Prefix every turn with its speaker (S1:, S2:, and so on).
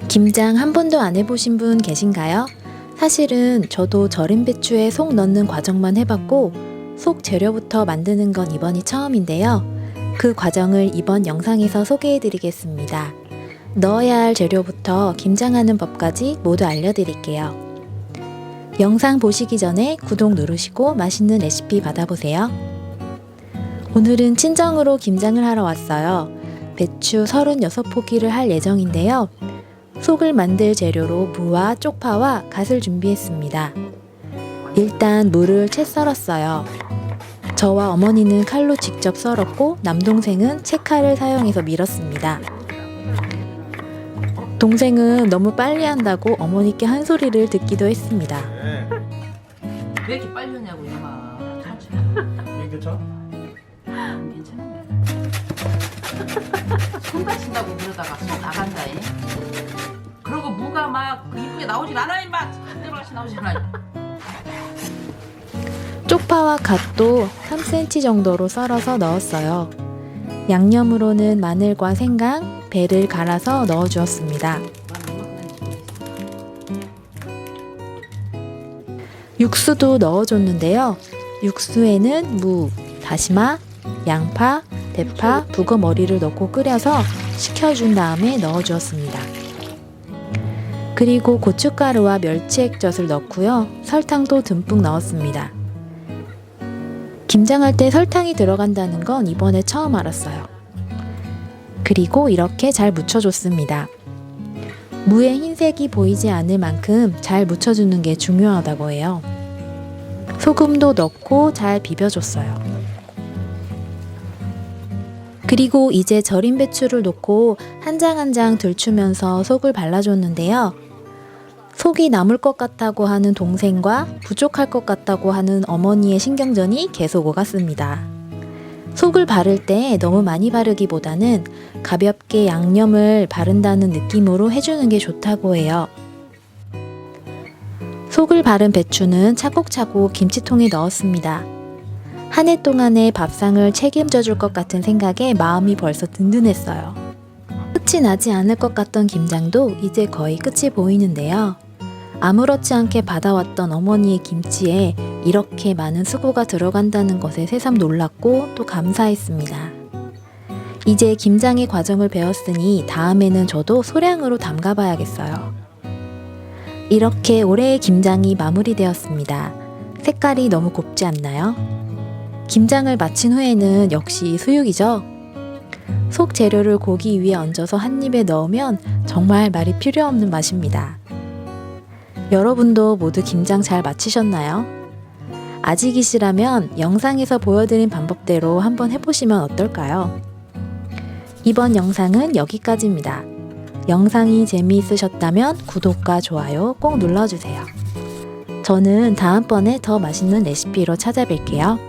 S1: 김장 한 번도 안 해보신 분 계신가요? 사실은 저도 절인 배추에 속 넣는 과정만 해봤고 속 재료부터 만드는 건 이번이 처음인데요. 그 과정을 이번 영상에서 소개해드리겠습니다. 넣어야 할 재료부터 김장하는 법까지 모두 알려드릴게요. 영상 보시기 전에 구독 누르시고 맛있는 레시피 받아보세요. 오늘은 친정으로 김장을 하러 왔어요. 배추 36포기를 할 예정인데요. 속을 만들 재료로 무와 쪽파와 갓을 준비했습니다. 일단 무를 채 썰었어요. 저와 어머니는 칼로 직접 썰었고 남동생은 채칼을 사용해서 밀었습니다. 동생은 너무 빨리 한다고 어머니께 한 소리를 듣기도 했습니다.
S2: 왜 이렇게 빨리 하냐고 이놈아.
S3: 괜찮아?
S2: 괜찮아. 손 다친다고 그러다가 손 나간다. 그러고 무가 막 이쁘게 나오질 않아 임마. 한대로 같이 나오잖아.
S1: 쪽파와 갓도 3cm 정도로 썰어서 넣었어요. 양념으로는 마늘과 생강, 배를 갈아서 넣어주었습니다. 육수도 넣어줬는데요. 육수에는 무, 다시마, 양파, 대파, 북어머리를 넣고 끓여서 식혀준 다음에 넣어주었습니다. 그리고 고춧가루와 멸치액젓을 넣고요. 설탕도 듬뿍 넣었습니다. 김장할 때 설탕이 들어간다는 건 이번에 처음 알았어요. 그리고 이렇게 잘 묻혀줬습니다. 무의 흰색이 보이지 않을 만큼 잘 묻혀주는 게 중요하다고 해요. 소금도 넣고 잘 비벼줬어요. 그리고 이제 절인 배추를 넣고 한 장 한 장 들추면서 속을 발라줬는데요. 속이 남을 것 같다고 하는 동생과 부족할 것 같다고 하는 어머니의 신경전이 계속 오갔습니다. 속을 바를 때 너무 많이 바르기보다는 가볍게 양념을 바른다는 느낌으로 해주는 게 좋다고 해요. 속을 바른 배추는 차곡차곡 김치통에 넣었습니다. 한 해 동안의 밥상을 책임져 줄 것 같은 생각에 마음이 벌써 든든했어요. 끝이 나지 않을 것 같던 김장도 이제 거의 끝이 보이는데요. 아무렇지 않게 받아왔던 어머니의 김치에 이렇게 많은 수고가 들어간다는 것에 새삼 놀랐고 또 감사했습니다. 이제 김장의 과정을 배웠으니 다음에는 저도 소량으로 담가봐야겠어요. 이렇게 올해의 김장이 마무리되었습니다. 색깔이 너무 곱지 않나요? 김장을 마친 후에는 역시 수육이죠. 속 재료를 고기 위에 얹어서 한 입에 넣으면 정말 말이 필요 없는 맛입니다. 여러분도 모두 김장 잘 마치셨나요? 아직이시라면 영상에서 보여드린 방법대로 한번 해보시면 어떨까요? 이번 영상은 여기까지입니다. 영상이 재미있으셨다면 구독과 좋아요 꼭 눌러주세요. 저는 다음번에 더 맛있는 레시피로 찾아뵐게요.